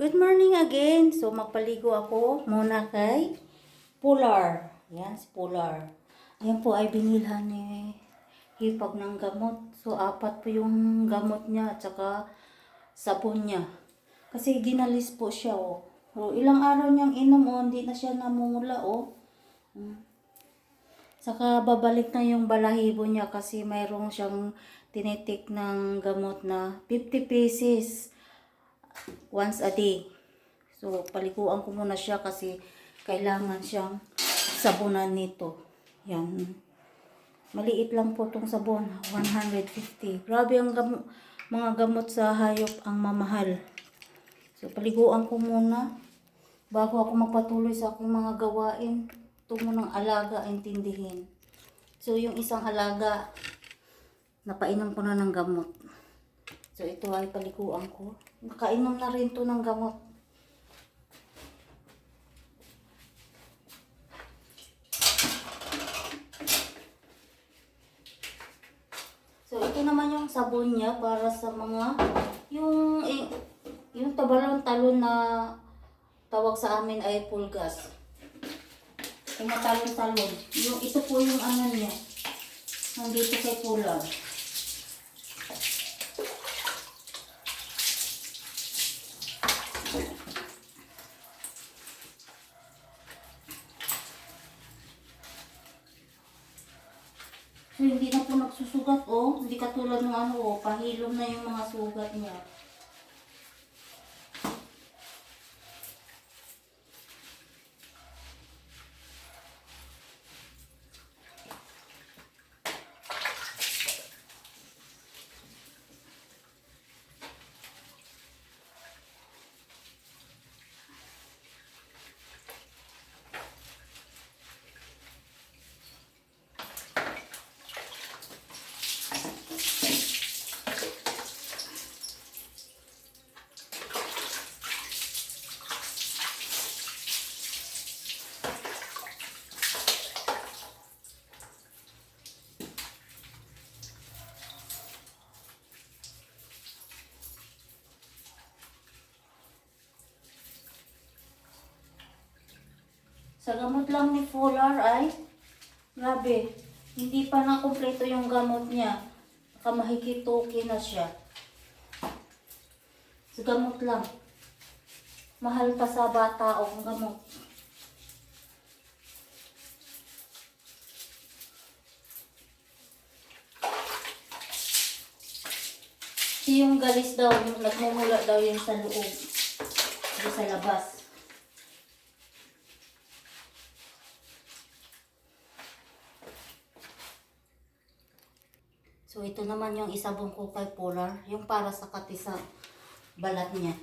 Good morning again. So, magpaligo ako muna kay Polar. Yan, si Polar. Ayan po ay binilhan ni Hipag ng gamot. So, 4 po yung gamot niya at saka sabon niya. Kasi ginalis po siya, oh. So, ilang araw niyang inom, oh. Hindi na siya namumula, oh. Saka babalik na yung balahibo niya kasi mayroong siyang tinitik ng gamot na 50 pieces once a day. So, paliguan ko muna siya kasi kailangan siyang sabunan nito. Yan. Maliit lang po itong sabon. 150. Grabe ang mga gamot sa hayop ang mamahal. So, paliguan ko muna bago ako magpatuloy sa aking mga gawain. Ito munang alaga, intindihin. So, yung isang alaga, napainom ko na ng gamot. So, ito ay paliguan ko. Nakainom na rin to ng gamot. So, ito naman yung sabon niya para sa mga, yung tabalon-talon na tawag sa amin ay pulgas. Yung matalon-talon. Ito po yung ano niya. Nandito kay Polar. So, hindi na po nagsusugat, oh. Hindi katulad ng ano, oh. Pahilom na yung mga sugat niya. Sa gamot lang ni Polar ay, grabe, hindi pa na kumpleto yung gamot niya. Nakamahigit 2K na siya. Sa gamot lang. Mahal pa sa bata o ang gamot. Yung galis daw, yung nagmumula daw yung sa loob. Hindi sa labas. So, ito naman yung isabong ko kay Polar. Yung para sa kati sa balat niya.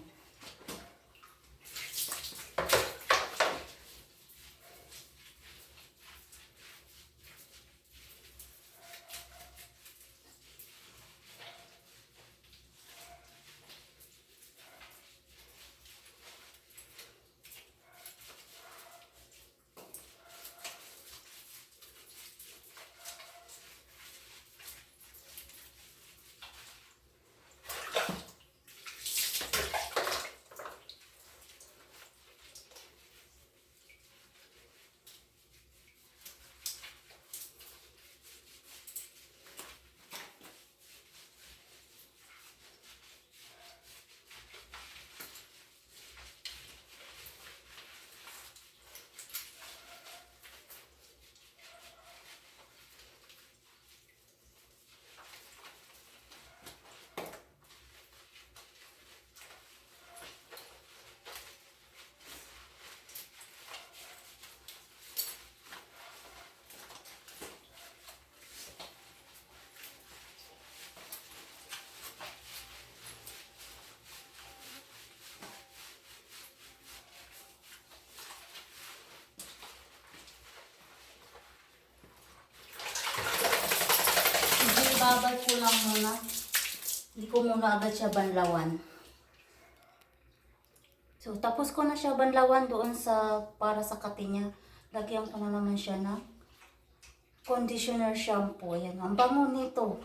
Babad ko lang muna. Hindi ko muna agad siya banlawan. So, tapos ko na siya banlawan doon sa para sa kati niya. Lagyan ko na naman siya na conditioner shampoo. Ayan, ang bango nito.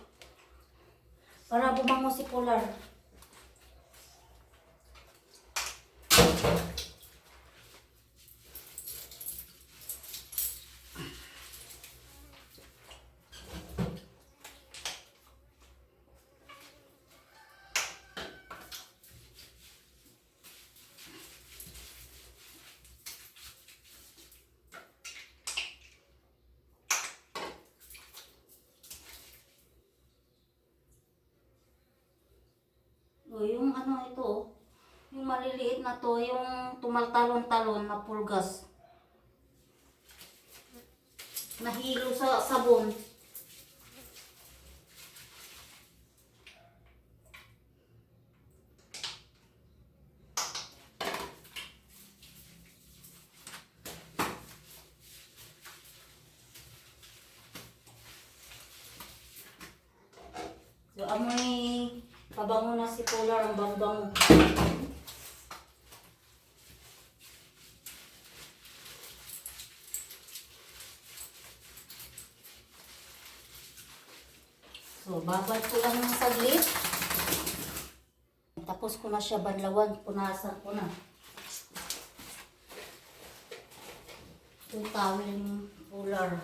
Para bumango si Polar. maliliit na to, yung tumaltalon-talon na pulgas. Nahilo sa sabon. So, amoy pabango na si Polar, ang bango-bango. So, babad ko lang ng saglit. Tapos ko na siya banlawan, punasan ko na. Ito yung towel ng Polar.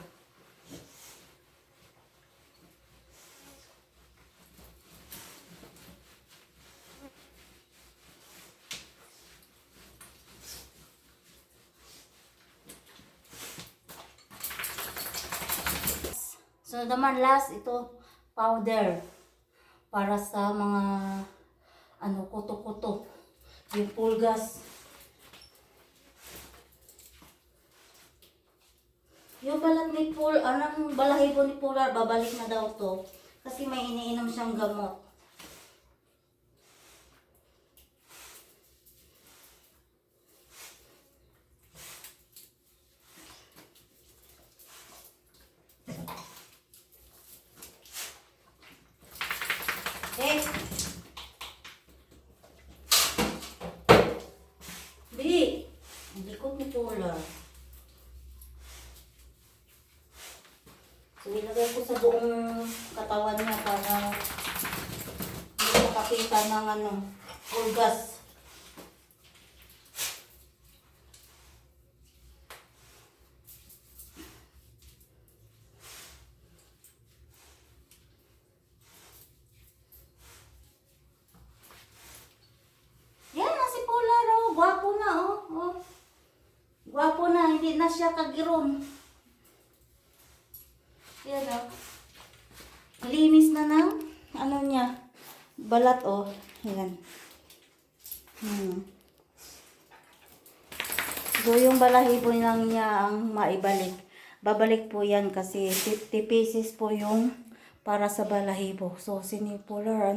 So naman last, ito powder para sa mga kuto-kuto, yung pulgas. Yung balat ni anong balahibo ni Polar, babalik na daw to kasi may iniinom siyang gamot. Eh, Bili! Ang likod ni Polar. So, ilagay ko sa buong katawan niya para hindi makakita ng pulgas. Yan na si Polar, oh. Gwapo na, oh. Oh. Gwapo na, hindi na siya kagiron. Yan, oh. Linis na ng niya, balat, oh. Yan. So, yung balahibo lang niya ang maibalik. Babalik po yan kasi 50 pieces po yung para sa balahibo. So, sinipolar,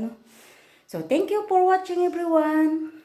So, thank you for watching everyone.